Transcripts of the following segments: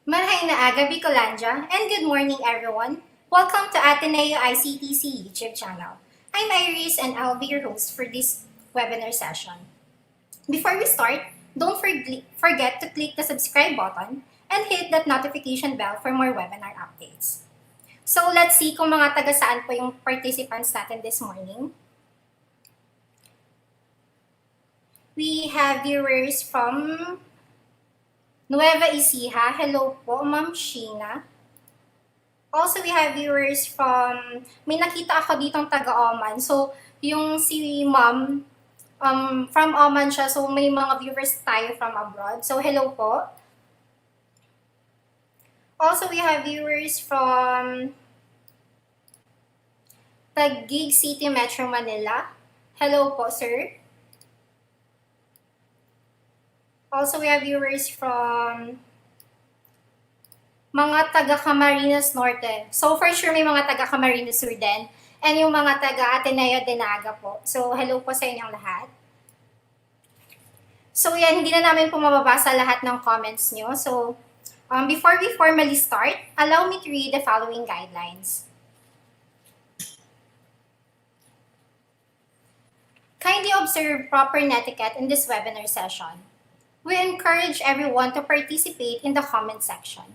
Manhay na aga Bicolandia, and good morning everyone. Welcome to Ateneo ICTC YouTube channel. I'm Iris and I'll be your host for this webinar session. Before we start, don't forget to click the subscribe button and hit that notification bell for more webinar updates. So let's see kung mga taga saan po yung participants natin this morning. We have viewers from Nueva Ecija. Hello po, Ma'am Sheena. Also, we have viewers from, may nakita ako ditong taga-Oman. So, yung si Ma'am, from Oman siya. So, may mga viewers tayo from abroad. So, hello po. Also, we have viewers from Taguig City, Metro Manila. Hello po, sir. Also, we have viewers from mga taga Camarines Norte. So, for sure, may mga taga Camarines Sur din. And yung mga taga Ateneo de Naga po. So, hello po sa inyong lahat. So, yan, hindi na namin po mababasa lahat ng comments nyo. So, before we formally start, allow me to read the following guidelines. Kindly observe proper etiquette in this webinar session. We encourage everyone to participate in the comment section.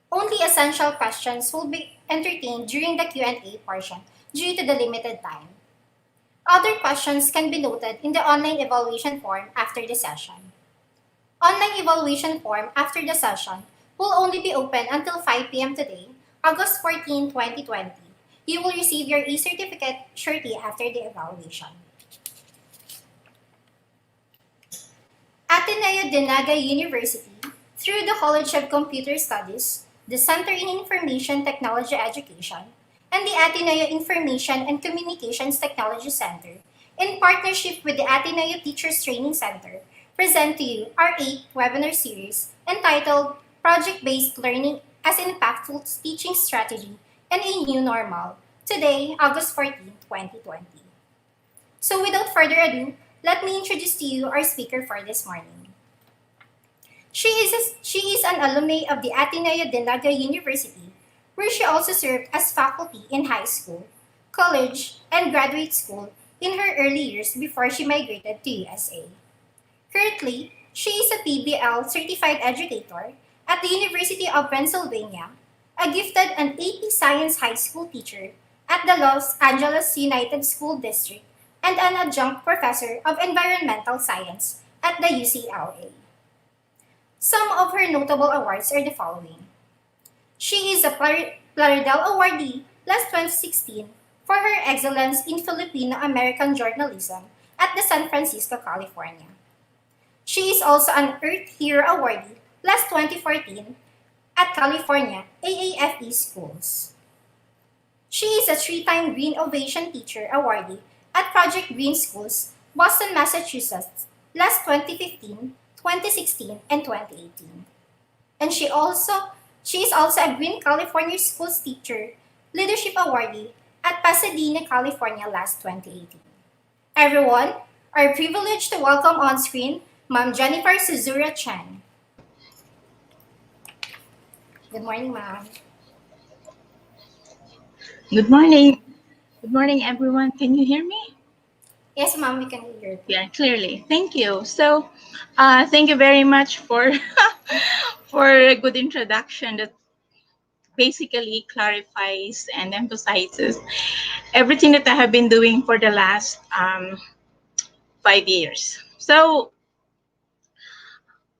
Only essential questions will be entertained during the Q&A portion due to the limited time. Other questions can be noted in the online evaluation form after the session. Online evaluation form after the session will only be open until 5 p.m. today, August 14, 2020. You will receive your e-certificate shortly after the evaluation. Ateneo de Naga University, through the College of Computer Studies, the Center in Information Technology Education, and the Ateneo Information and Communications Technology Center, in partnership with the Ateneo Teachers Training Center, present to you our 8th webinar series entitled Project-Based Learning as an Impactful Teaching Strategy and a New Normal, today, August 14, 2020. So without further ado, let me introduce to you our speaker for this morning. She is an alumni of the Ateneo de Naga University, where she also served as faculty in high school, college, and graduate school in her early years before she migrated to USA. Currently, she is a PBL Certified Educator at the University of Pennsylvania, a gifted and AP Science high school teacher at the Los Angeles United School District, and an adjunct professor of environmental science at the UCLA. Some of her notable awards are the following. She is a Plaridel Awardee last 2016 for her excellence in Filipino-American journalism at the San Francisco, California. She is also an Earth Hero Awardee last 2014 at California AAFE Schools. She is a 3-time Green Ovation Teacher Awardee at Project Green Schools, Boston, Massachusetts, last 2015, 2016, and 2018. And she is also a Green California Schools Teacher Leadership Awardee at Pasadena, California, last 2018. Everyone, are privileged to welcome on screen Ma'am Jennifer Suzara-Cheng. Good morning, ma'am. Good morning. Good morning, everyone. Can you hear me? Yes, ma'am, we can hear you. Yeah, clearly. Thank you. So, thank you very much for for a good introduction that basically clarifies and emphasizes everything that I have been doing for the last 5 years. So,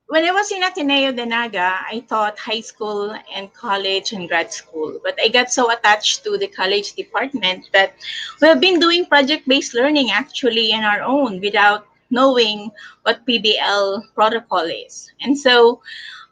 when I was in Ateneo de Naga, I taught high school and college and grad school. But I got so attached to the college department that we have been doing project-based learning actually on our own without knowing what PBL protocol is. And so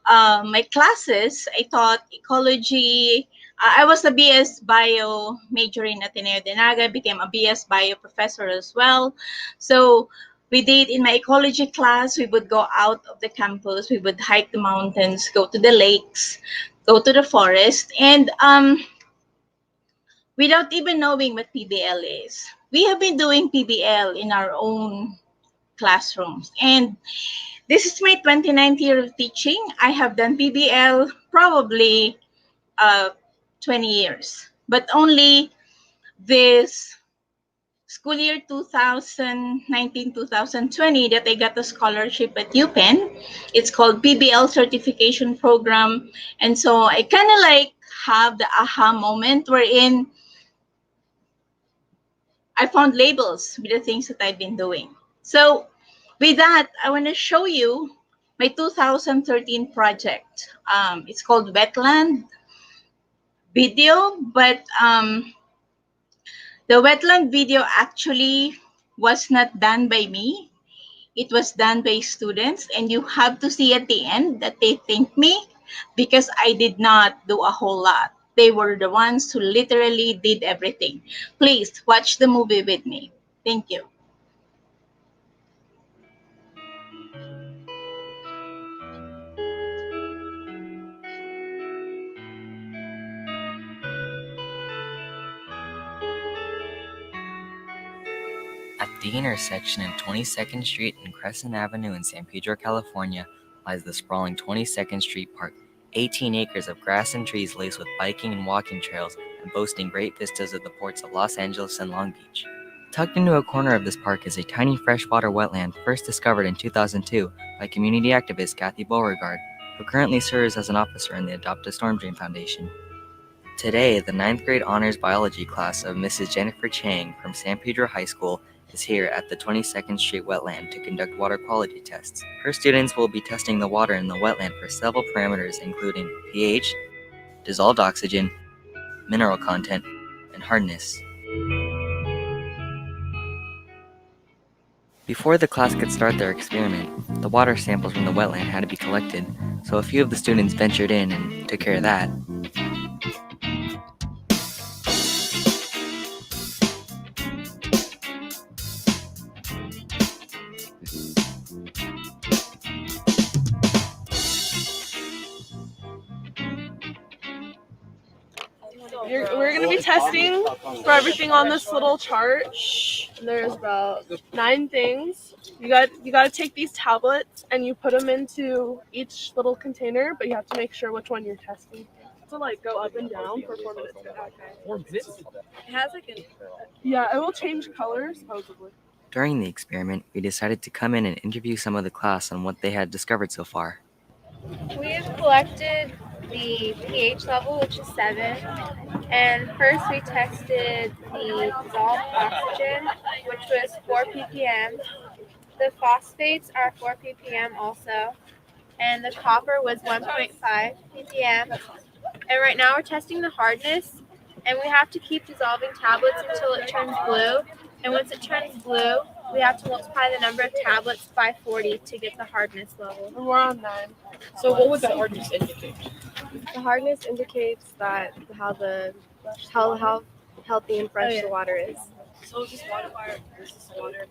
my classes, I taught ecology. I was a BS Bio major in Ateneo de Naga, became a BS Bio professor as well. So we did in my ecology class, we would go out of the campus, we would hike the mountains, go to the lakes, go to the forest, and without even knowing what PBL is. We have been doing PBL in our own classrooms. And this is my 29th year of teaching. I have done PBL probably 20 years. But only this school year 2019-2020 that I got a scholarship at UPenn. It's called PBL Certification Program. And so I kind of like have the aha moment wherein I found labels with the things that I've been doing. So with that, I want to show you my 2013 project. It's called Wetland video, but the wetland video actually was not done by me. It was done by students, and you have to see at the end that they thank me because I did not do a whole lot. They were the ones who literally did everything. Please watch the movie with me. Thank you. At the intersection of 22nd Street and Crescent Avenue in San Pedro, California, lies the sprawling 22nd Street Park, 18 acres of grass and trees laced with biking and walking trails and boasting great vistas of the ports of Los Angeles and Long Beach. Tucked into a corner of this park is a tiny freshwater wetland first discovered in 2002 by community activist Kathy Beauregard, who currently serves as an officer in the Adopt a Storm Drain Foundation. Today, the 9th grade honors biology class of Mrs. Jennifer Cheng from San Pedro High School is here at the 22nd Street wetland to conduct water quality tests. Her students will be testing the water in the wetland for several parameters including pH, dissolved oxygen, mineral content, and hardness. Before the class could start their experiment, the water samples from the wetland had to be collected, so a few of the students ventured in and took care of that. We're going to be testing for everything on this little chart. And there's about 9 things. You got to take these tablets and you put them into each little container, but you have to make sure which one you're testing. To like go up and down for 4 minutes. 4 minutes? It has like a... Yeah, it will change colors supposedly. During the experiment, we decided to come in and interview some of the class on what they had discovered so far. We have collected the pH level, which is 7, and first we tested the dissolved oxygen, which was 4 ppm. The phosphates are 4 ppm also, and the copper was 1.5 ppm. And right now we're testing the hardness, and we have to keep dissolving tablets until it turns blue. And once it turns blue, we have to multiply the number of tablets by 40 to get the hardness level. And we're on 9. So what would the hardness indicate? The hardness indicates that how healthy and fresh the water is. So does this water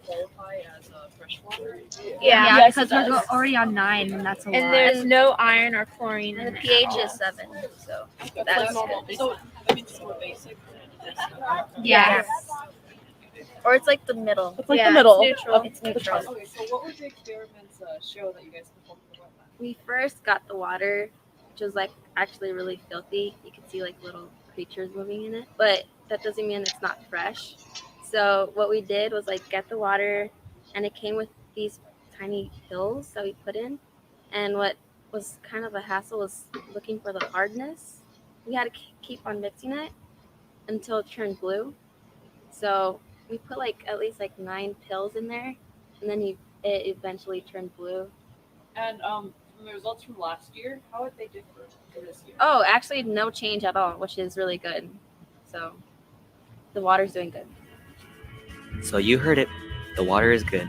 qualify as fresh water? Yeah, Yeah, because we're already on 9, and that's a lot. and there's no iron or chlorine in And the it. pH is 7, so that's normal. So I mean, it's more basic. Yes. or it's like the middle. It's like Yeah, the middle. it's neutral. of It's the neutral. chart. Okay, so what would the experiments show that you guys performed for wetland? We first got the water, which was like actually really filthy. You could see like little creatures moving in it, but that doesn't mean it's not fresh. So what we did was like get the water, and it came with these tiny pills that we put in. And what was kind of a hassle was looking for the hardness. We had to keep on mixing it until it turned blue. So we put like at least like 9 pills in there, and then it eventually turned blue. And from the results from last year, how would they differ to this year? Oh, actually no change at all, which is really good. So the water's doing good. So you heard it, the water is good.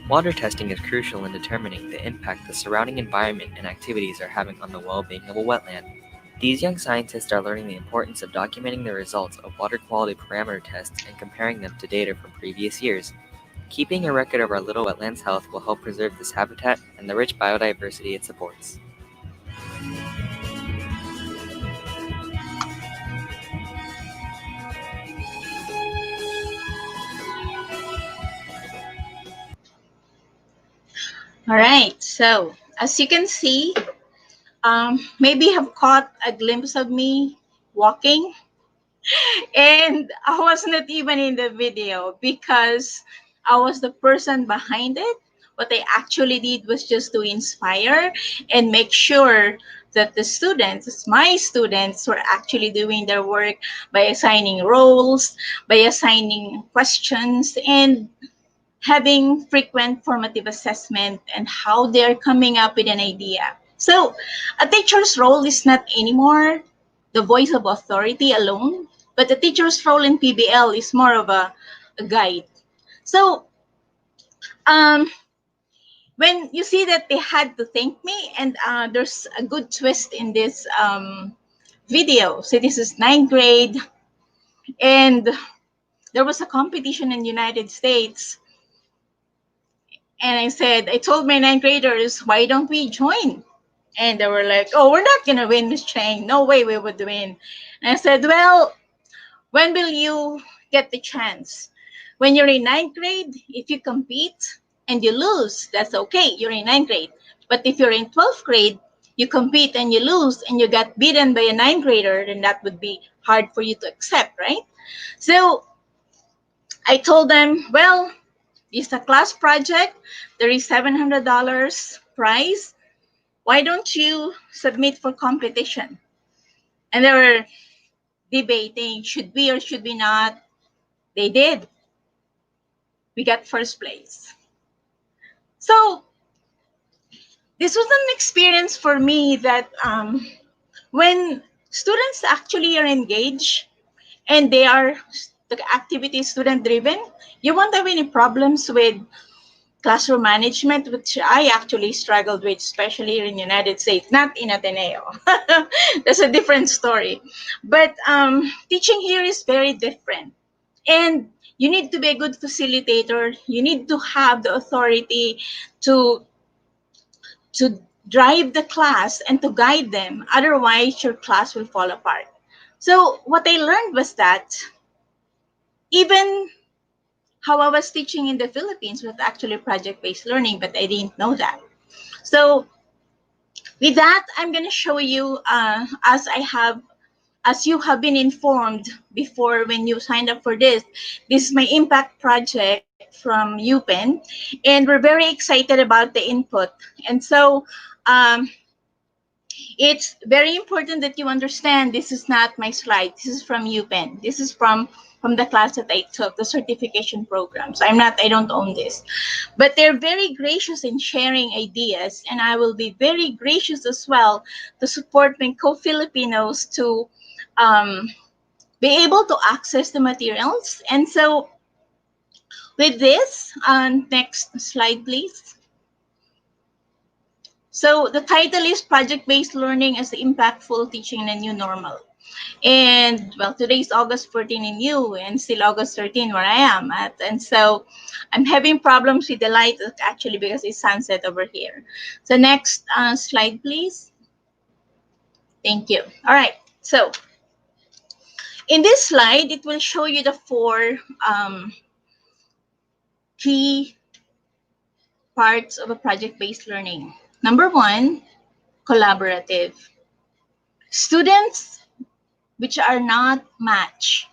Water testing is crucial in determining the impact the surrounding environment and activities are having on the well-being of a wetland. These young scientists are learning the importance of documenting the results of water quality parameter tests and comparing them to data from previous years. Keeping a record of our little wetland's health will help preserve this habitat and the rich biodiversity it supports. All right, so as you can see, maybe have caught a glimpse of me walking, and I was not even in the video because I was the person behind it. What I actually did was just to inspire and make sure that the students, my students, were actually doing their work by assigning roles, by assigning questions, and having frequent formative assessment and how they're coming up with an idea. So a teacher's role is not anymore the voice of authority alone, but the teacher's role in PBL is more of a guide. So um, when you see that they had to thank me, and there's a good twist in this video. So this is ninth grade, and there was a competition in the United States. And I told my ninth graders, why don't we join? And they were like, oh, we're not going to win, Miss Cheng. No way we would win. And I said, well, when will you get the chance? When you're in ninth grade, if you compete and you lose, that's okay. You're in ninth grade. But if you're in 12th grade, you compete and you lose and you got beaten by a ninth grader, then that would be hard for you to accept, right? So I told them, well, it's a class project. There is $700 prize. Why don't you submit for competition? And they were debating, should we or should we not? They did. We got first place. So this was an experience for me that when students actually are engaged and they are the activity student driven, you won't have any problems with classroom management, which I actually struggled with, especially in the United States, not in Ateneo. That's a different story. But teaching here is very different. And you need to be a good facilitator. You need to have the authority to drive the class and to guide them. Otherwise, your class will fall apart. So what I learned was that even how I was teaching in the Philippines was actually project-based learning, but I didn't know that. So with that, I'm going to show you, as you have been informed before when you signed up for this is my impact project from UPenn, and we're very excited about the input. And so it's very important that you understand this is not my slide. This is from UPenn. This is from the class that I took, the certification program. So I don't own this. But they're very gracious in sharing ideas, and I will be very gracious as well to support my co-Filipinos to be able to access the materials. And so with this, next slide, please. So the title is Project-Based Learning as the Impactful Teaching in a New Normal. And well, today is August 14 in you and still August 13 where I am at. And so I'm having problems with the light actually because it's sunset over here. So next slide, please. Thank you. All right. So in this slide, it will show you the four key parts of a project-based learning. Number one, collaborative. Students which are not matched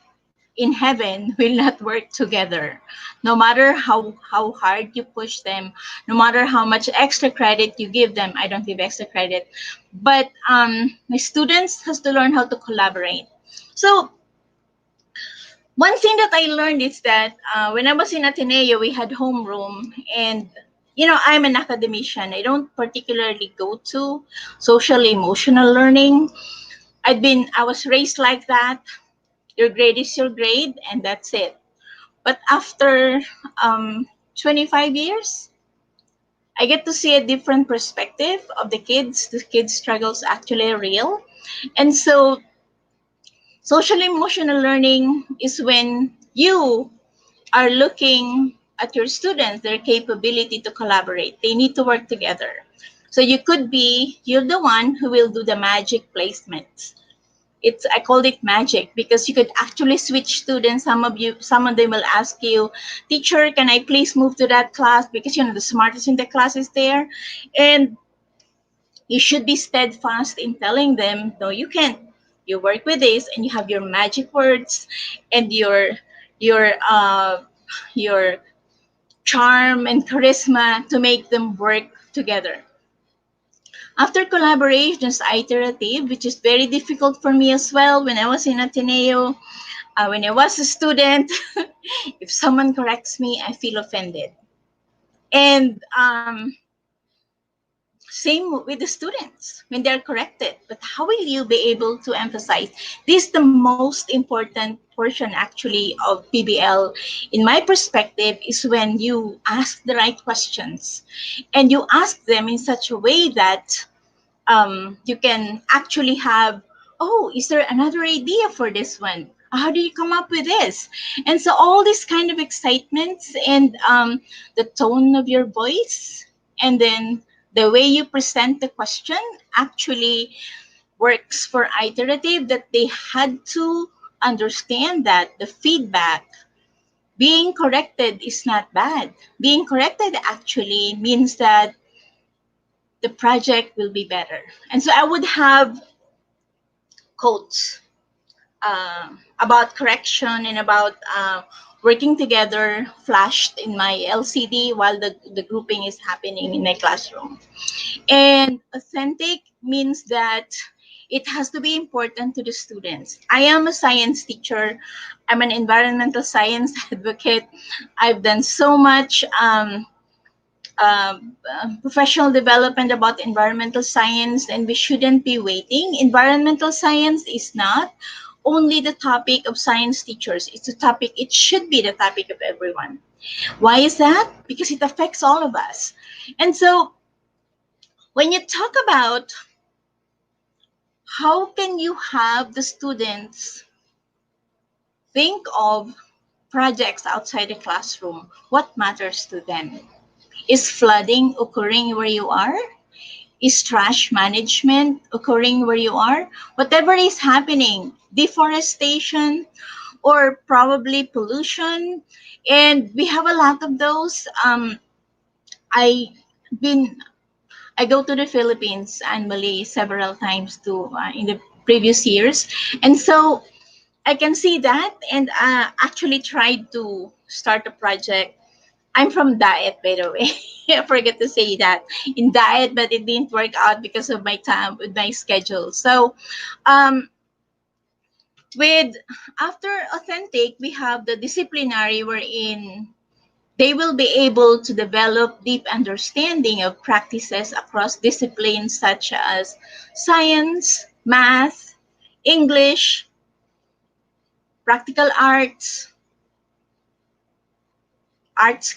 in heaven will not work together. No matter how hard you push them, no matter how much extra credit you give them. I don't give extra credit, but my students has to learn how to collaborate. So one thing that I learned is that when I was in Ateneo, we had homeroom, and you know, I'm an academician. I don't particularly go to social emotional learning. I was raised like that. Your grade is your grade, and that's it. But after 25 years, I get to see a different perspective of the kids. The kids' struggles actually are real. And so social emotional learning is when you are looking at your students, their capability to collaborate. They need to work together. So you're the one who will do the magic placements. I called it magic because you could actually switch students. Some of them will ask you, teacher, can I please move to that class? Because, you know, the smartest in the class is there. And You should be steadfast in telling them, no, you can't. You work with this, and you have your magic words and your your charm and charisma to make them work together. After collaborations, iterative, which is very difficult for me as well when I was in Ateneo, when I was a student. If someone corrects me, I feel offended. And same with the students when they're corrected. But how will you be able to emphasize? This is the most important portion actually of PBL, in my perspective, is when you ask the right questions and you ask them in such a way that you can actually have, oh, is there another idea for this one? How do you come up with this? And so all this kind of excitements and the tone of your voice, and then the way you present the question actually works for iterative, that they had to understand that the feedback, being corrected is not bad. Being corrected actually means that the project will be better. And so I would have quotes about correction and about working together flashed in my LCD while the grouping is happening in my classroom. And authentic means that it has to be important to the students. I am a science teacher. I'm an environmental science advocate. I've done so much professional development about environmental science, and we shouldn't be waiting. Environmental science is not only the topic of science teachers. It's a topic, it should be the topic of everyone. Why is that? Because it affects all of us. And so when you talk about how can you have the students think of projects outside the classroom, what matters to them? Is flooding occurring where you are? Is trash management occurring where you are? Whatever is happening, deforestation or probably pollution, and we have a lot of those. I been I go to the Philippines annually several times to in the previous years, and so I can see that, and actually tried to start a project. I'm from diet, by the way. I forget to say that in diet, but it didn't work out because of my time with my schedule. So, um, with after authentic, we have the disciplinary, wherein they will be able to develop deep understanding of practices across disciplines such as science, math, English, practical arts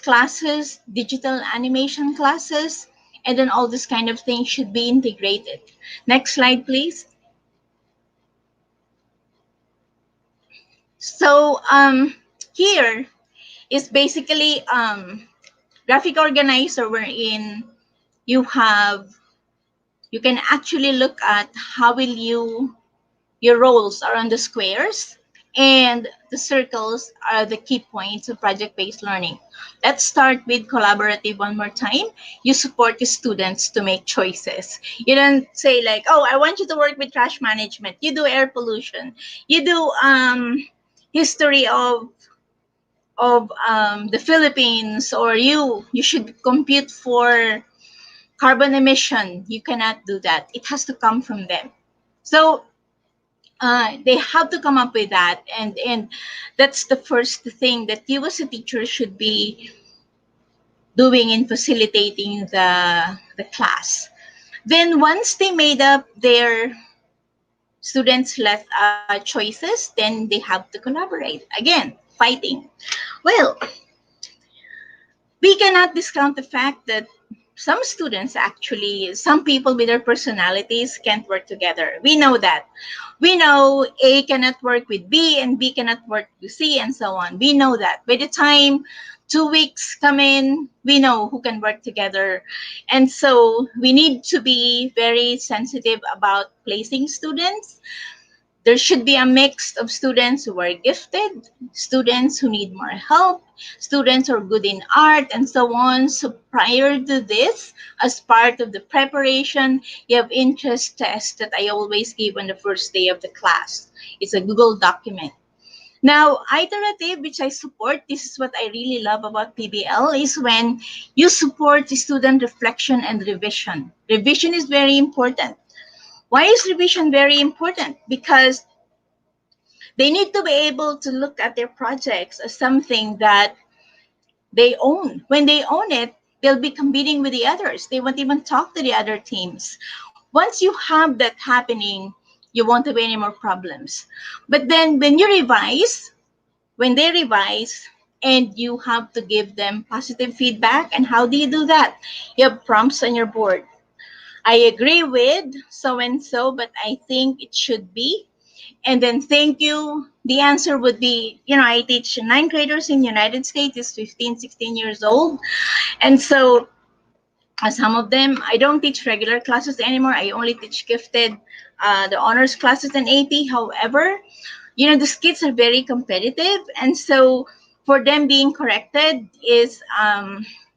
classes, digital animation classes, and then all this kind of thing should be integrated. Next slide, please. So here is basically graphic organizer, wherein you have, you can actually look at how will your roles are on the squares, and the circles are the key points of project-based learning. Let's start with collaborative one more time. You support the students to make choices. You don't say like, oh, I want you to work with trash management. You do air pollution. You do history of the Philippines, or you should compute for carbon emission. You cannot do that. It has to come from them. So they have to come up with that, and that's the first thing that you as a teacher should be doing in facilitating the class. Then once they made up their students left choices, then they have to collaborate again, fighting. Well, we cannot discount the fact that some students actually, some people with their personalities can't work together. We know that. We know A cannot work with B and B cannot work with C, and so on. We know that. By the time 2 weeks come in, we know who can work together. And so we need to be very sensitive about placing students. There should be a mix of students who are gifted, students who need more help, students who are good in art, and so on. So prior to this, as part of the preparation, you have interest tests that I always give on the first day of the class. It's a Google document. Now, iterative, which I support, this is what I really love about PBL, is when you support the student reflection and revision. Revision is very important. Why is revision very important? Because they need to be able to look at their projects as something that they own. When they own it, they'll be competing with the others. They won't even talk to the other teams. Once you have that happening, you won't have any more problems. But then when you revise, when they revise, and you have to give them positive feedback, and how do you do that? You have prompts on your board. I agree with so and so, but I think it should be. And then thank you. The answer would be, I teach ninth graders in the United States, is 15, 16 years old. And so some of them, I don't teach regular classes anymore. I only teach gifted, the honors classes and AP. However, the skits are very competitive. And so for them being corrected is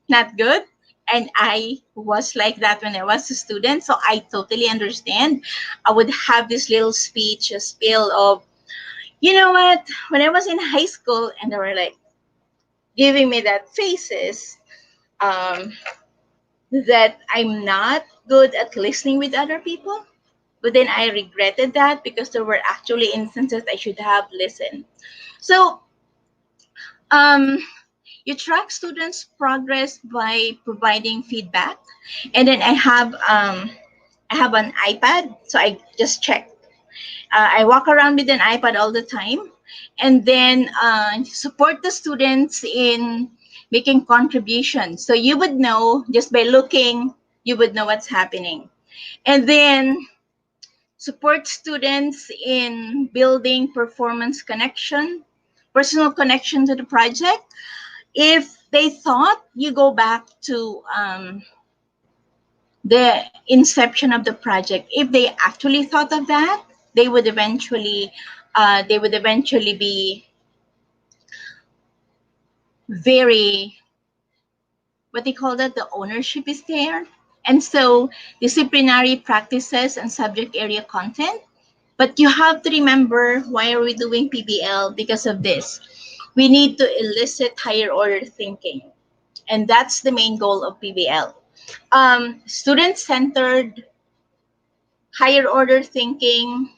not good. And I was like that when I was a student. So I totally understand. I would have this little speech, a spiel of, you know what, when I was in high school, and they were like giving me that faces, that I'm not good at listening with other people. But then I regretted that because there were actually instances I should have listened. So um, you track students' progress by providing feedback. And then I have an iPad, so I just check. I walk around with an iPad all the time, and then support the students in making contributions. So you would know just by looking, you would know what's happening. And then support students in building performance connection, personal connection to the project. If they thought, you go back to the inception of the project. If they actually thought of that, they would eventually be very, what they call that, the ownership is there. And so disciplinary practices and subject area content. But you have to remember, why are we doing PBL? Because of this. We need to elicit higher order thinking. And that's the main goal of PBL. Student-centered, higher order thinking.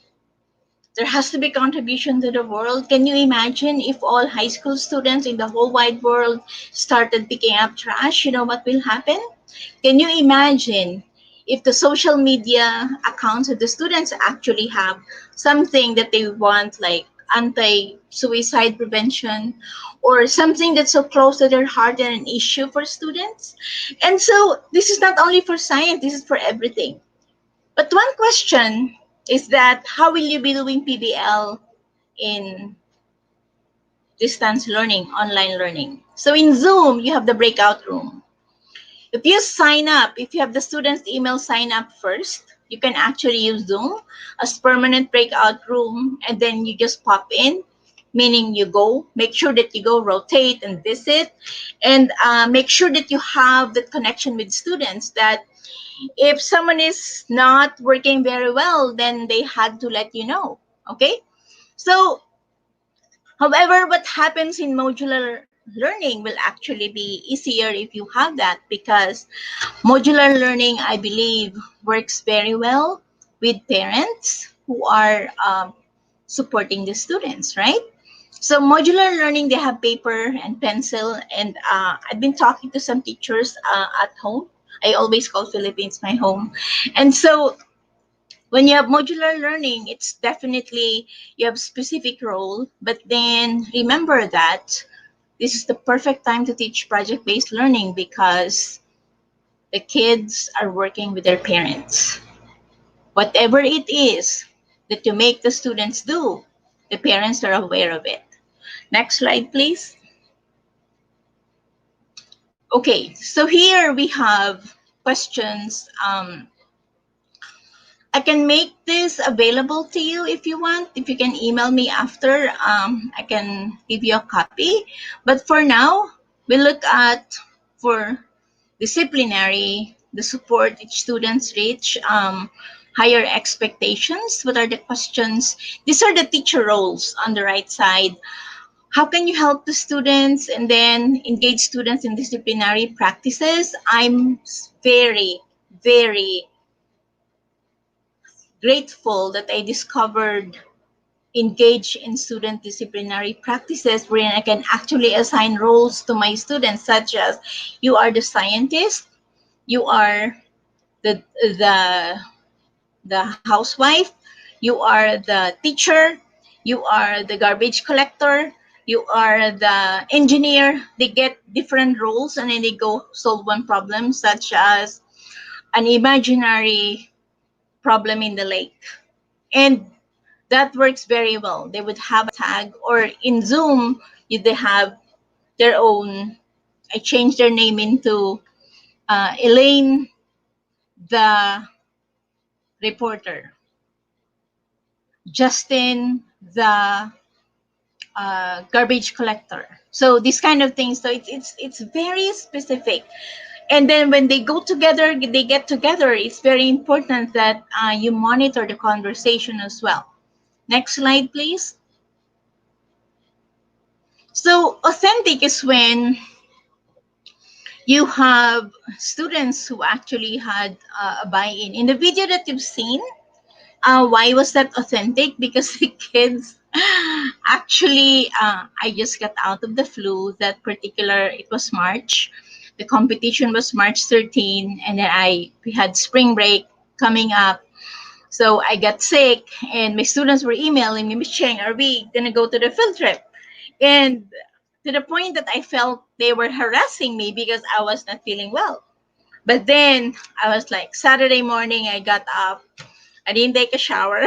There has to be contribution to the world. Can you imagine if all high school students in the whole wide world started picking up trash? You know what will happen? Can you imagine if the social media accounts of the students actually have something that they want, like anti-suicide prevention, or something that's so close to their heart and an issue for students? And so this is not only for science, this is for everything. But one question is that, how will you be doing PBL in distance learning, online learning? So in Zoom, you have the breakout room. If you sign up, if you have the students' email sign up first, you can actually use Zoom as permanent breakout room, and then you just pop in, meaning you go, make sure that you go rotate and visit, and make sure that you have the connection with students, that if someone is not working very well, then they had to let you know, okay? So, however, what happens in modular learning will actually be easier if you have that, because modular learning, I believe, works very well with parents who are supporting the students, right? So modular learning, they have paper and pencil, and I've been talking to some teachers at home. I always call Philippines my home. And so when you have modular learning, it's definitely, you have specific role, but then remember that this is the perfect time to teach project-based learning, because the kids are working with their parents. Whatever it is that you make the students do, the parents are aware of it. Next slide, please. Okay, so here we have questions. I can make this available to you if you want. If you can email me after, I can give you a copy. But for now, we look at for disciplinary, the support each students reach, higher expectations. What are the questions? These are the teacher roles on the right side. How can you help the students and then engage students in disciplinary practices? I'm very, very grateful that I discovered engage in student disciplinary practices wherein I can actually assign roles to my students, such as you are the scientist, you are the the the housewife, you are the teacher, you are the garbage collector, you are the engineer. They get different roles and then they go solve one problem, such as an imaginary problem in the lake. And that works very well. They would have a tag, or in Zoom, they have their own. I changed their name into Elaine, the reporter, Justin, the garbage collector. So these kind of things. So it's very specific. And then when they go together, they get together. It's very important that you monitor the conversation as well. Next slide, please. So authentic is when you have students who actually had a buy-in. In the video that you've seen, why was that authentic? Because the kids actually, I just got out of the flu. That particular, it was March. The competition was March 13, and then we had spring break coming up. So I got sick, and my students were emailing me, Miss Cheng, are we gonna go to the field trip? And to the point that I felt they were harassing me because I was not feeling well. But then I was like, Saturday morning, I got up. I didn't take a shower.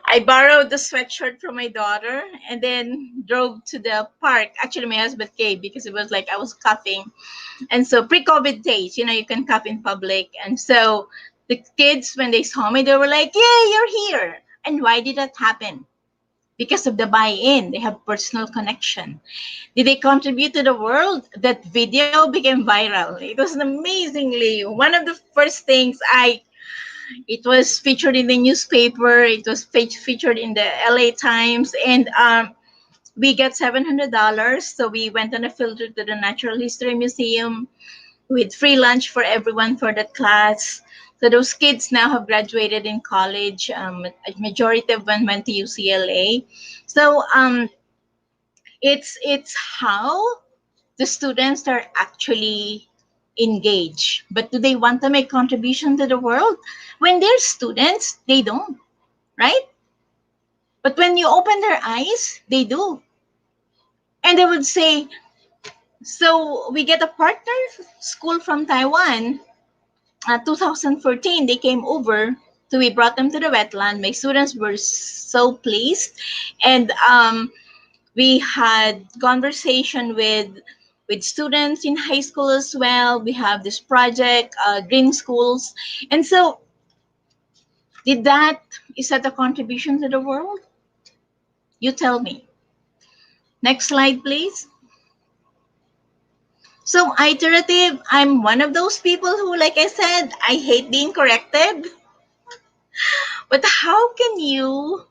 I borrowed the sweatshirt from my daughter and then drove to the park. Actually, my husband came because it was like I was coughing. And so pre-COVID days, you can cough in public. And so the kids, when they saw me, they were like, "Yay, you're here." And why did that happen? Because of the buy-in. They have personal connection. Did they contribute to the world? That video became viral. It was amazingly one of the first things it was featured in the newspaper. It was featured in the LA Times, and we got $700. So we went on a field trip to the Natural History Museum with free lunch for everyone for that class. So those kids now have graduated in college. A majority of them went to UCLA. So it's how the students are actually engaged. But do they want to make contribution to the world? When they're students, they don't, right? But when you open their eyes, they do. And they would say, so we get a partner school from Taiwan. 2014, they came over. So we brought them to the wetland. My students were so pleased. And we had conversation with students in high school as well. We have this project, Green Schools. And so is that a contribution to the world? You tell me. Next slide, please. So iterative, I'm one of those people who, like I said, I hate being corrected. But how can you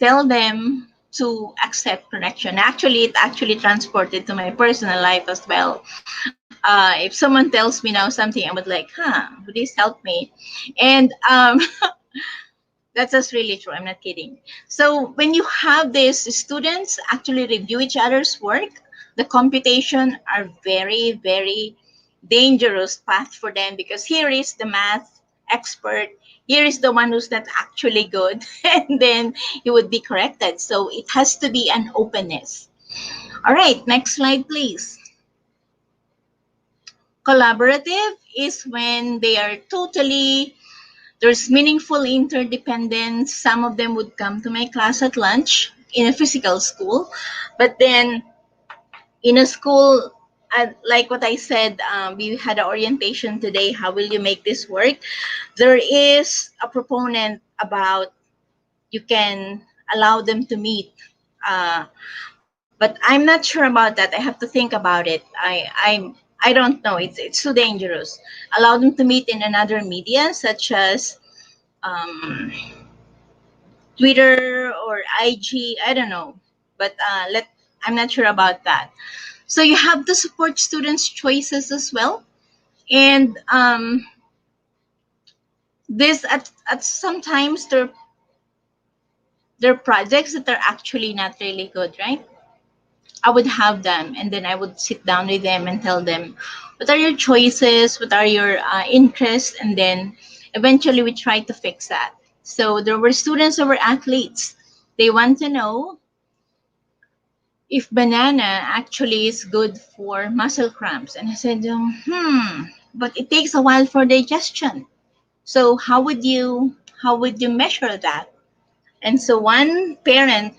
tell them to accept correction? Actually, it actually transported to my personal life as well. If someone tells me now something, I would like, would this help me? And that's just really true. I'm not kidding. So when you have this, students actually review each other's work. The computation are very, very dangerous path for them, because here is the math expert. Here is the one who's not actually good. And then you would be corrected. So it has to be an openness. All right, next slide, please. Collaborative is when they are there's meaningful interdependence. Some of them would come to my class at lunch in a physical school, but then in a school, like what I said, we had an orientation today. How will you make this work? There is a proponent about you can allow them to meet. Uh, but I'm not sure about that. I have to think about it. I don't know. It's too dangerous. Allow them to meet in another media such as um, Twitter or IG. I don't know. But I'm not sure about that. So you have to support students' choices as well. And this at sometimes they're projects that are actually not really good, right? I would have them, and then I would sit down with them and tell them, what are your choices, what are your interests, and then eventually we try to fix that. So there were students who were athletes. They want to know if banana actually is good for muscle cramps, and I said, but it takes a while for digestion. So how would you measure that? And so one parent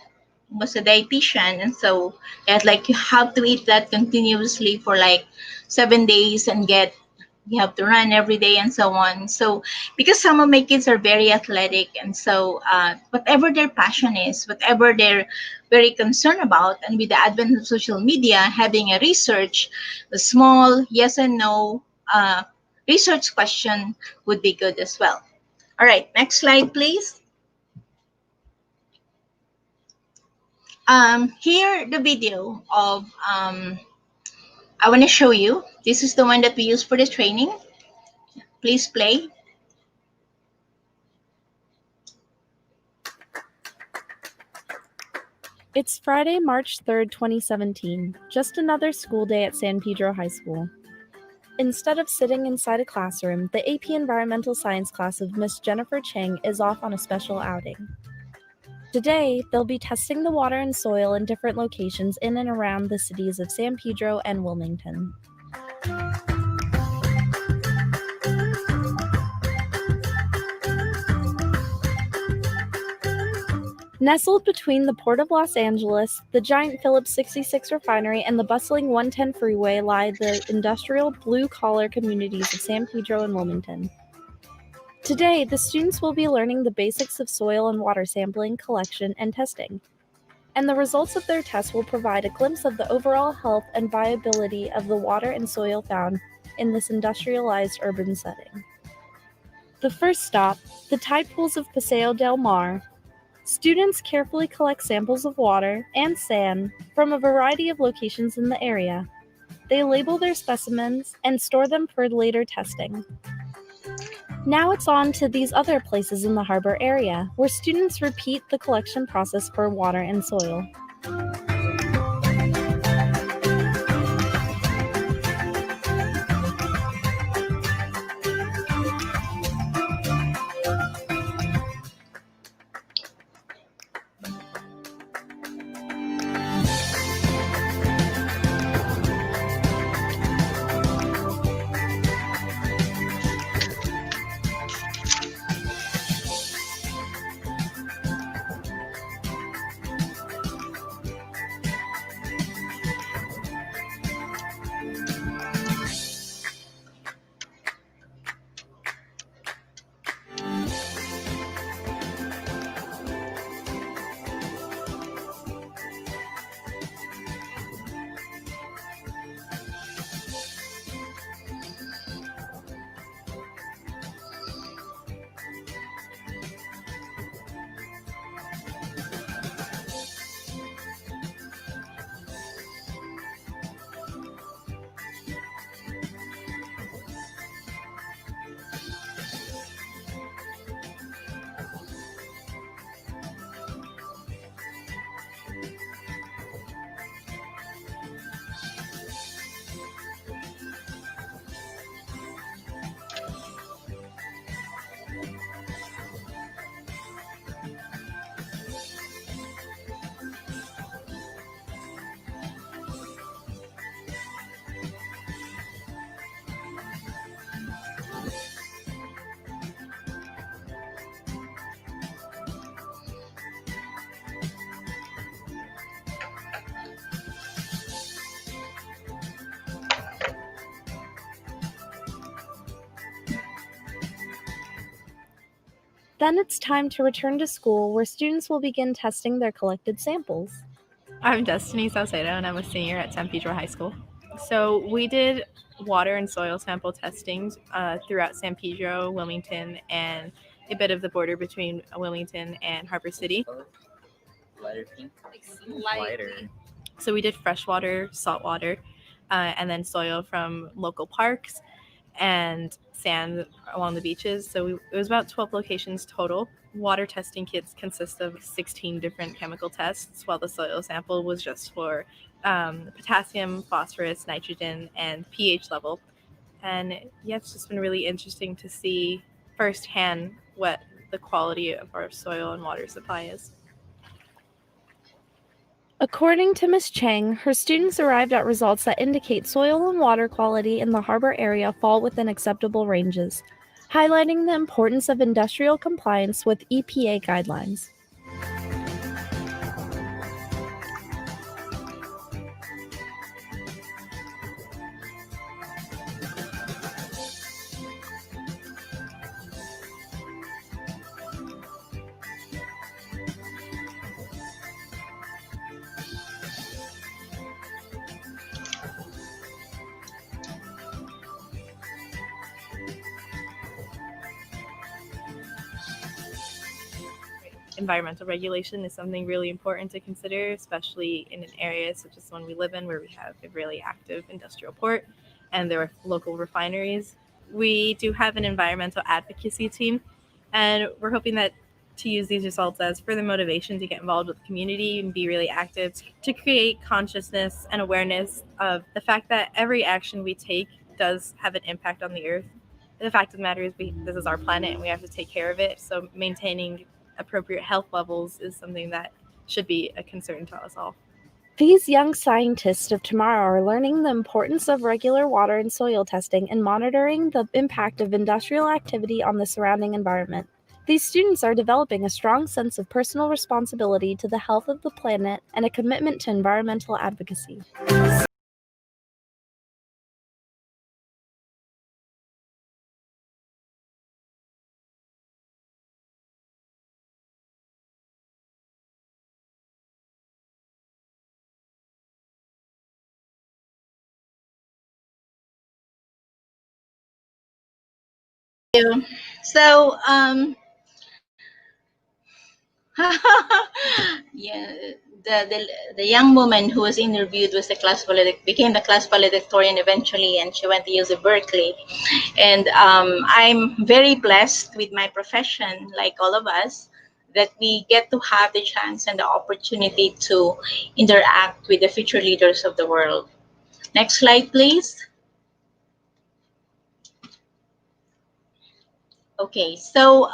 was a dietitian, and so it's like you have to eat that continuously for like 7 days and you have to run every day and so on. So because some of my kids are very athletic, and so whatever their passion is, whatever they're very concerned about, and with the advent of social media, having a research, a small yes and no research question would be good as well. All right, next slide, please. Here the video of I want to show you. This is the one that we use for the training. Please play. It's Friday, March 3rd, 2017, just another school day at San Pedro High School. Instead of sitting inside a classroom, the AP Environmental Science class of Miss Jennifer Cheng is off on a special outing. Today, they'll be testing the water and soil in different locations in and around the cities of San Pedro and Wilmington. Nestled between the Port of Los Angeles, the giant Phillips 66 refinery, and the bustling 110 freeway lie the industrial blue-collar communities of San Pedro and Wilmington. Today, the students will be learning the basics of soil and water sampling, collection, and testing. And the results of their tests will provide a glimpse of the overall health and viability of the water and soil found in this industrialized urban setting. The first stop, the tide pools of Paseo del Mar. Students carefully collect samples of water and sand from a variety of locations in the area. They label their specimens and store them for later testing. Now it's on to these other places in the harbor area, where students repeat the collection process for water and soil. Then it's time to return to school, where students will begin testing their collected samples. I'm Destiny Salcedo, and I'm a senior at San Pedro High School. So we did water and soil sample testings throughout San Pedro, Wilmington, and a bit of the border between Wilmington and Harbor City. Lighter pink? Lighter. So we did freshwater, saltwater, and then soil from local parks and sand along the beaches. So it was about 12 locations total. Water testing kits consist of 16 different chemical tests, while the soil sample was just for potassium, phosphorus, nitrogen, and pH level. And yeah, it's just been really interesting to see firsthand what the quality of our soil and water supply is. According to Ms. Cheng, her students arrived at results that indicate soil and water quality in the harbor area fall within acceptable ranges, highlighting the importance of industrial compliance with EPA guidelines. Environmental regulation is something really important to consider, especially in an area such as the one we live in, where we have a really active industrial port and there are local refineries. We do have an environmental advocacy team, and we're hoping that to use these results as further motivation to get involved with the community and be really active, to create consciousness and awareness of the fact that every action we take does have an impact on the earth. The fact of the matter is this is our planet and we have to take care of it, so maintaining appropriate health levels is something that should be a concern to us all. These young scientists of tomorrow are learning the importance of regular water and soil testing and monitoring the impact of industrial activity on the surrounding environment. These students are developing a strong sense of personal responsibility to the health of the planet and a commitment to environmental advocacy. So, yeah, the young woman who was interviewed was became the class valedictorian eventually, and she went to UC Berkeley. And I'm very blessed with my profession, like all of us, that we get to have the chance and the opportunity to interact with the future leaders of the world. Next slide, please. Okay, so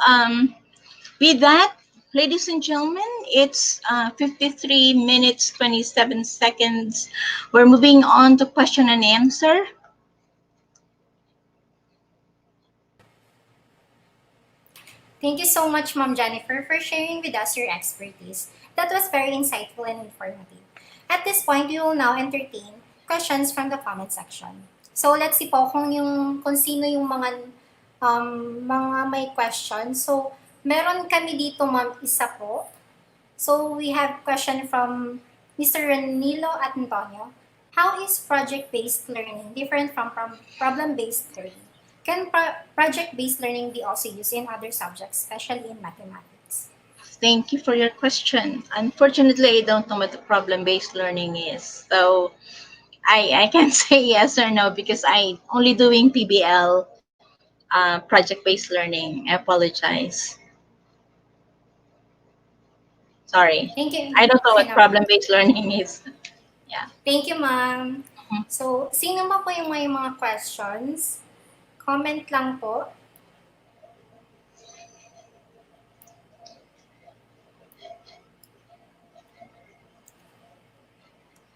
with that, ladies and gentlemen, it's 53 minutes, 27 seconds. We're moving on to question and answer. Thank you so much, Ma'am Jennifer, for sharing with us your expertise. That was very insightful and informative. At this point, we will now entertain questions from the comment section. So let's see po kung sino yung mga may questions. So meron kami dito, Ma'am, isa po. So we have question from Mr. Renilo Antonio. How is project-based learning different from problem-based learning? Can project-based learning be also used in other subjects, especially in mathematics? Thank you for your question. Unfortunately, I don't know what the problem-based learning is. So I can't say yes or no because I only doing PBL, project-based learning. I apologize. Sorry. Thank you. I don't know what problem-based learning is. Yeah. Thank you, ma'am. So, sino ba po yung may mga questions? Comment lang po.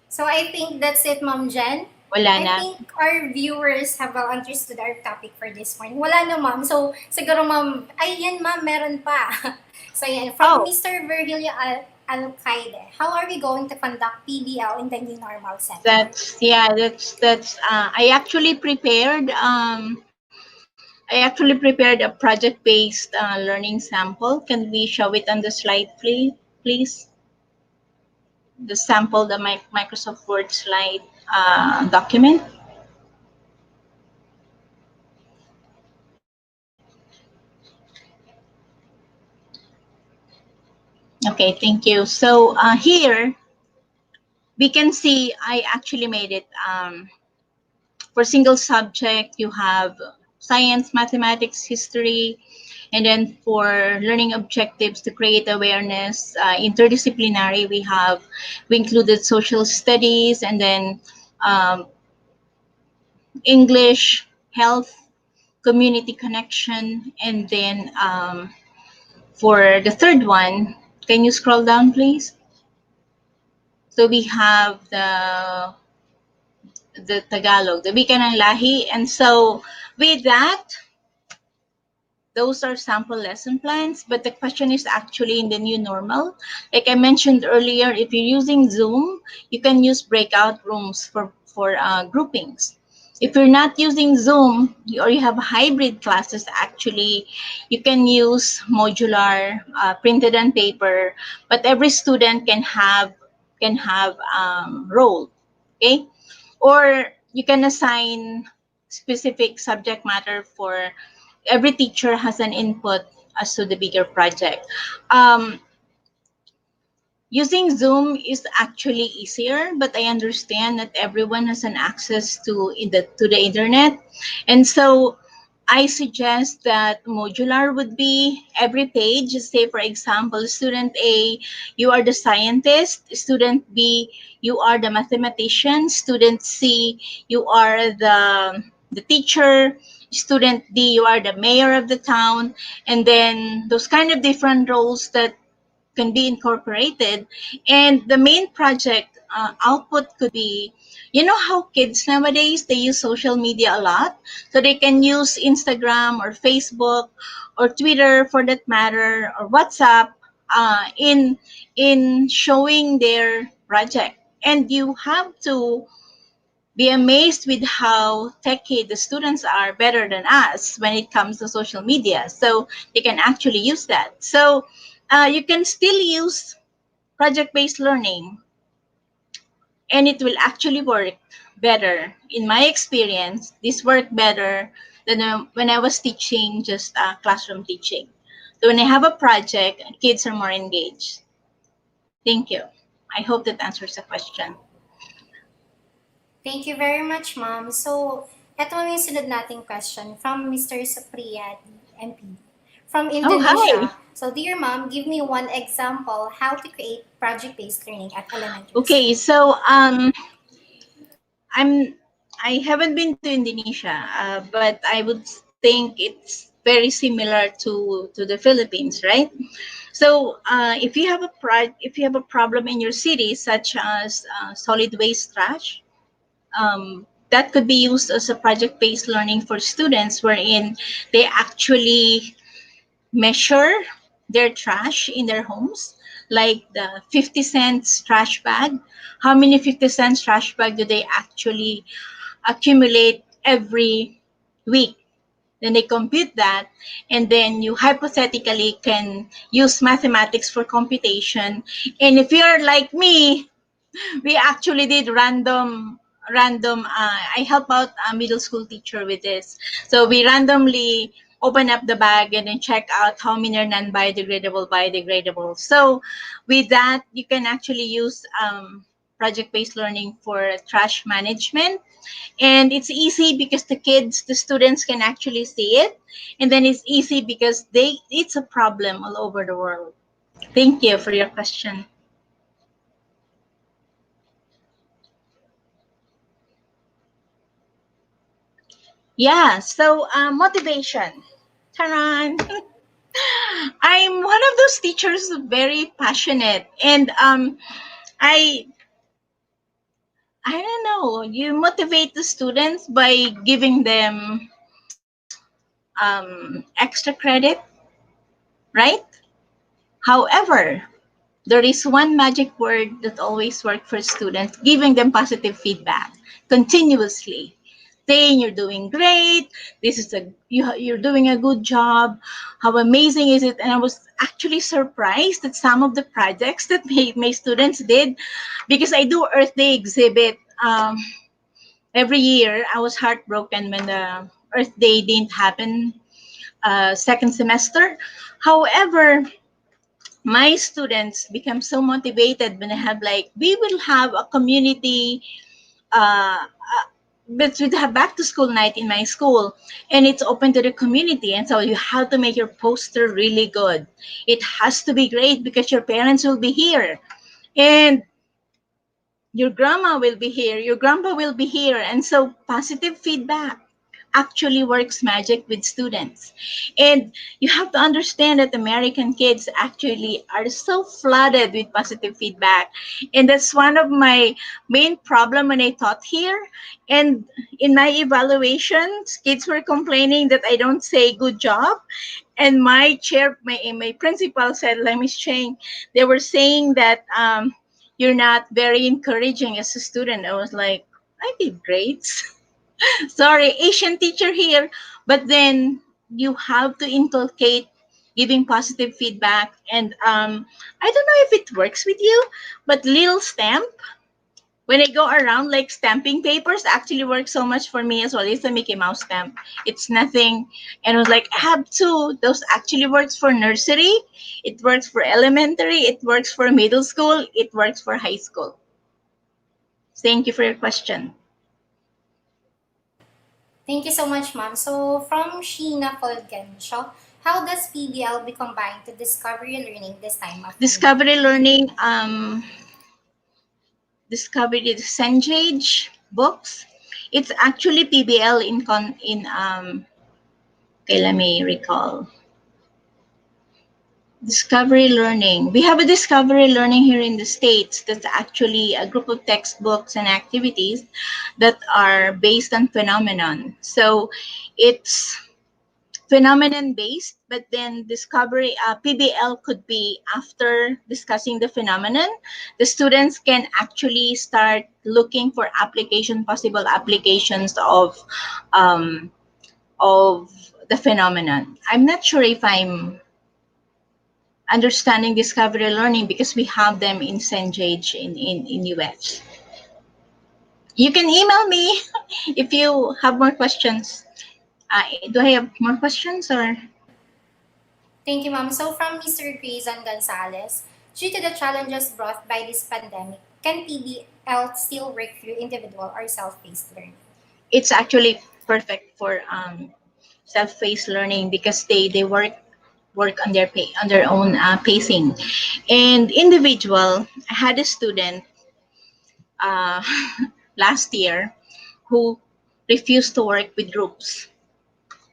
So, I think that's it, Ma'am Jen. Wala na. I think our viewers have well understood our topic for this morning. Wala na, ma'am. So, siguro, ma'am, ay, yan, ma'am, meron pa. So, yan. From Mr. Virgilio Alcaide, how are we going to conduct PBL in the new normal setting? That's I actually prepared I actually prepared a project-based learning sample. Can we show it on the slide, please? The sample, the Microsoft Word slide document. Okay, thank you. So here we can see I actually made it. For single subject, you have science, mathematics, history, and then for learning objectives to create awareness, interdisciplinary, we included social studies, and then um, English, health, community connection, and then for the third one, can you scroll down, please? So we have the Tagalog, the Wika ng Lahi, and so with that, those are sample lesson plans, but the question is actually in the new normal. Like I mentioned earlier, if you're using Zoom, you can use breakout rooms for groupings. If you're not using Zoom or you have hybrid classes, actually, you can use modular, printed on paper, but every student can have role, okay? Or you can assign specific subject matter for every teacher has an input as to the bigger project. Using Zoom is actually easier, but I understand that everyone has an access to the internet, and so I suggest that modular would be every page. Say, for example, student A, you are the scientist. Student B, you are the mathematician. Student C, you are the teacher. Student D, you are the mayor of the town. And then those kind of different roles that can be incorporated. And the main project output could be, you know how kids nowadays, they use social media a lot. So they can use Instagram or Facebook or Twitter for that matter, or WhatsApp in showing their project. And you have to be amazed with how techy the students are, better than us when it comes to social media. So they can actually use that. So you can still use project-based learning, and it will actually work better. In my experience, this worked better than when I was teaching just classroom teaching. So when I have a project, kids are more engaged. Thank you. I hope that answers the question. Thank you very much, Ma'am. So, eto yung sunod nating question from Mr. Supriyat, MP. From Oh, hi. Indonesia. So, dear Ma'am, give me one example how to create project-based learning at elementary Okay, school. so I haven't been to Indonesia, but I would think it's very similar to the Philippines, right? So if you have a problem in your city, such as solid waste trash, that could be used as a project-based learning for students, wherein they actually measure their trash in their homes, like the 50 cents trash bag. How many 50 cents trash bag do they actually accumulate every week? Then they compute that, and then you hypothetically can use mathematics for computation. And if you're like me, we actually did random I help out a middle school teacher with this, so we randomly open up the bag and then check out how many are non-biodegradable. So with that, you can actually use project-based learning for trash management, and it's easy because the students can actually see it, and then it's easy because it's a problem all over the world. Thank you for your question. Yeah, so motivation. Taran. I'm one of those teachers who's very passionate, and I I don't know. You motivate the students by giving them extra credit, right? However, there is one magic word that always works for students: giving them positive feedback continuously. saying you're doing great. This is you're doing a good job. How amazing is it? And I was actually surprised at some of the projects that my students did, because I do Earth Day exhibit every year. I was heartbroken when the Earth Day didn't happen second semester. However, my students become so motivated when I have we will have a community but we have back to school night in my school, and it's open to the community, and so you have to make your poster really good. It has to be great because your parents will be here, and your grandma will be here, your grandpa will be here, and so positive feedback actually works magic with students. And you have to understand that American kids actually are so flooded with positive feedback. And that's one of my main problem when I taught here. And in my evaluations, kids were complaining that I don't say good job. And my principal said, like Miss Cheng, they were saying that you're not very encouraging as a student. I was like, I did great. Sorry, Asian teacher here. But then you have to inculcate giving positive feedback. And I don't know if it works with you, but little stamp, when I go around like stamping papers, actually works so much for me as well. It's a Mickey Mouse stamp. It's nothing. And I was like, I have two. Those actually works for nursery. It works for elementary. It works for middle school. It works for high school. Thank you for your question. Thank you so much, ma'am. So, from Sheena Fulgencio, how does PBL be combined to discovery learning this time of Discovery learning, discovery the Sengage books. It's actually PBL okay, let me recall. Discovery learning. We have a discovery learning here in the States that's actually a group of textbooks and activities that are based on phenomenon. So it's phenomenon based, but then discovery PBL could be after discussing the phenomenon. The students can actually start looking for possible applications of the phenomenon. I'm not sure if I'm understanding discovery learning because we have them in Cengage in US. You can email me if you have more questions. Do I have more questions or? Thank you, ma'am. So, from Mr. Grayson Gonzalez, due to the challenges brought by this pandemic, can PBL still work through individual or self-paced learning? It's actually perfect for self-paced learning because they work on their own pacing. And individual, I had a student uh, last year who refused to work with groups.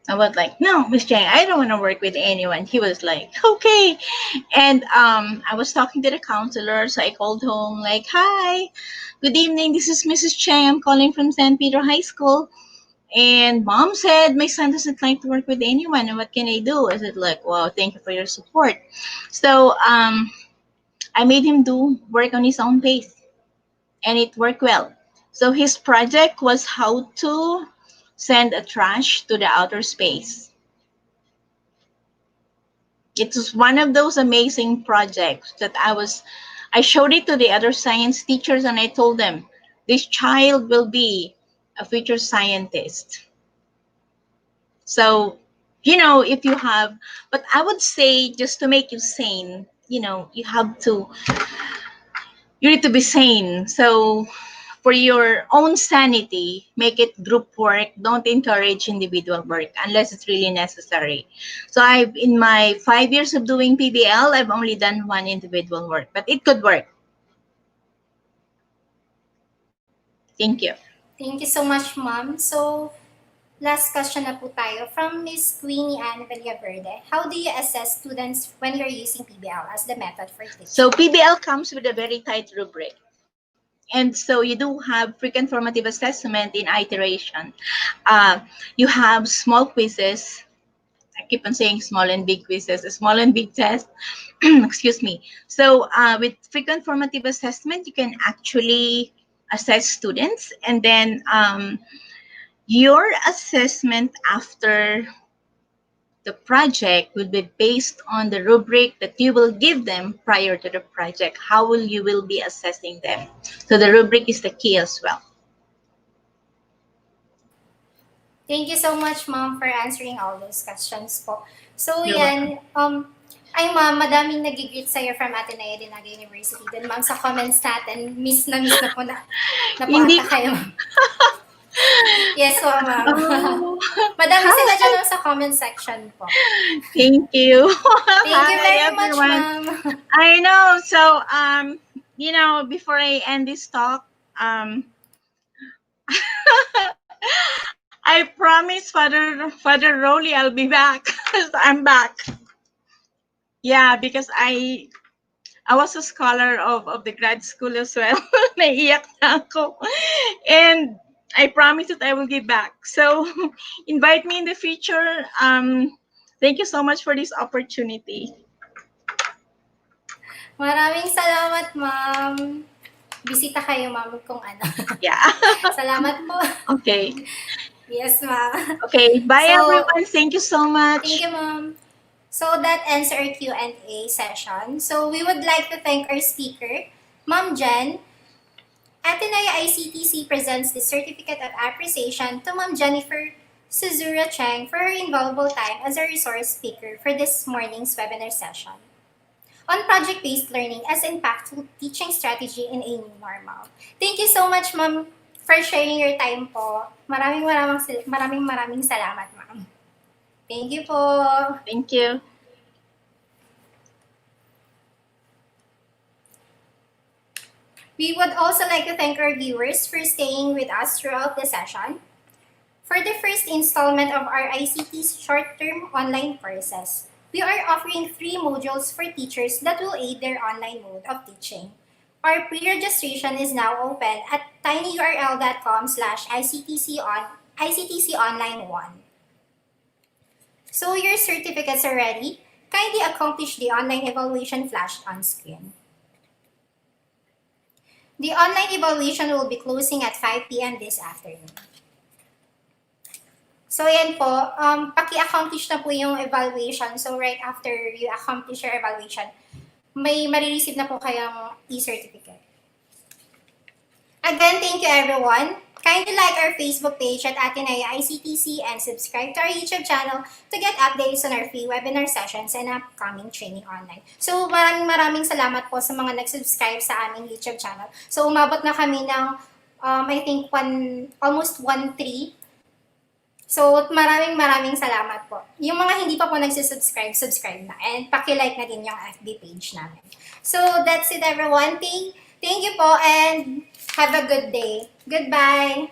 I was like, no, Miss Chang, I don't want to work with anyone. He was like, okay. And I was talking to the counselor, so I called home like, hi, good evening. This is Mrs. Chang. I'm calling from San Pedro High School. And mom said, my son doesn't like to work with anyone. And what can I do? I said like, well, thank you for your support. So I made him do work on his own pace. And it worked well. So his project was how to send a trash to the outer space. It was one of those amazing projects that I showed it to the other science teachers and I told them, this child will be a future scientist. So, if you have, but I would say just to make you sane, you need to be sane. So for your own sanity, make it group work. Don't encourage individual work unless it's really necessary. So in my 5 years of doing PBL, I've only done one individual work, but it could work. Thank you. Thank you so much, ma'am. So, last question na po tayo from Miss Queenie Ann Villaverde. How do you assess students when you're using PBL as the method for teaching? So PBL comes with a very tight rubric. And so you do have frequent formative assessment in iteration. You have small quizzes. I keep on saying small and big quizzes, small and big tests. Excuse me. So with frequent formative assessment, you can actually assess students. And then your assessment after the project will be based on the rubric that you will give them prior to the project. How will you will be assessing them? So the rubric is the key as well. Thank you so much, ma'am, for answering all those questions po. So, You're yan, ay ma'am, madaming nag-greet sa'yo from Ateneo de Naga University. Then ma'am, sa comments natin, miss na po Hindi ata kayo. Yes po, ma'am. Oh, Madami sila dyan sa comment section po. thank you. Thank you Hi, very much, everyone. ma'am. I know. So, before I end this talk, I promise Father Rolly, I'll be back. I'm back. Yeah, because I was a scholar of the grad school as well. Naiiyak na ako. And I promise that I will get back. So, invite me in the future. Thank you so much for this opportunity. Maraming salamat, ma'am. Bisita kayo, ma'am, kung ano. Yeah. Salamat po. Okay. Yes, ma'am. Okay. Bye, So, everyone. Thank you so much. Thank you, ma'am. So that ends our Q&A session. So we would like to thank our speaker, Ma'am Jen. Ateneo ICTC presents the Certificate of Appreciation to Ma'am Jennifer Suzara-Cheng for her invaluable time as a resource speaker for this morning's webinar session on project-based learning as impactful teaching strategy in a new normal. Thank you so much, Ma'am, for sharing your time po. Maraming salamat, Ma'am. Thank you po. Thank you. We would also like to thank our viewers for staying with us throughout the session. For the first installment of our ICT's short-term online courses, we are offering 3 modules for teachers that will aid their online mode of teaching. Our pre-registration is now open at tinyurl.com/ICTC-online1. So your certificates are ready. Kindly accomplish the online evaluation flashed on screen. The online evaluation will be closing at 5 p.m. this afternoon. So yan po, paki-accomplish na po yung evaluation. So right after you accomplish your evaluation, may marireceive na po kayong e-certificate. Again, thank you everyone. Kindly like our Facebook page at Ateneo ICTC and subscribe to our YouTube channel to get updates on our free webinar sessions and upcoming training online. So maraming salamat po sa mga nag-subscribe sa aming YouTube channel. So umabot na kami ng I think almost 1.3. So maraming salamat po. Yung mga hindi pa po nagsisubscribe, subscribe na. And paki-like na din yung FB page namin. So that's it everyone. Thank you po and have a good day. Goodbye!